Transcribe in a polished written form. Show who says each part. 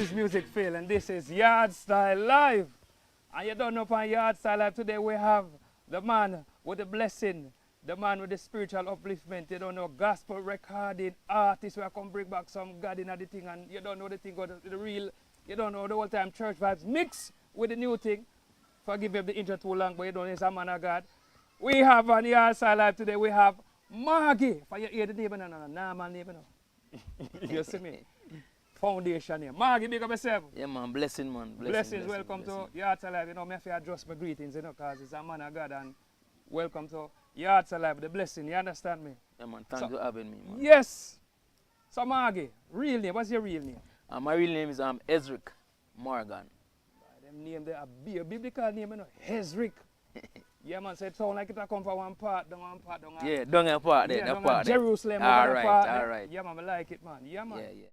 Speaker 1: This music feel, and this is Yardstyle Live. And you don't know upon Yardstyle Live today we have the man with the blessing, the man with the spiritual upliftment. You don't know gospel recording artists who come bring back some God in the thing, and you don't know the thing or the real, you don't know the whole time church vibes mix with the new thing. Forgive me if the intro too long, but you don't know it's a man of God. We have on Yardstyle Live today, we have Morgie. For you hear the name, no, normal name, no. You see me? Foundation name. Morgie, big up yourself.
Speaker 2: Yeah, man. Blessing, man.
Speaker 1: Blessings. Welcome to Yardstyle Live. You know, me have to adjust my greetings, you know, because it's a man of God. And welcome to Yardstyle Live, the blessing. You understand me?
Speaker 2: Yeah, man. Thanks for having me, man.
Speaker 1: Yes. So, Morgie, real name. What's your real name?
Speaker 2: My real name is Ezric Morgan.
Speaker 1: Them name, they are a biblical name, you know. Ezric. Yeah, man, so it sound like it come from one part.
Speaker 2: Yeah, down a part there.
Speaker 1: Yeah,
Speaker 2: that part
Speaker 1: Jerusalem.
Speaker 2: All right, all
Speaker 1: there.
Speaker 2: right.
Speaker 1: Yeah, man, I like it, man. Yeah, man.
Speaker 2: Yeah, yeah.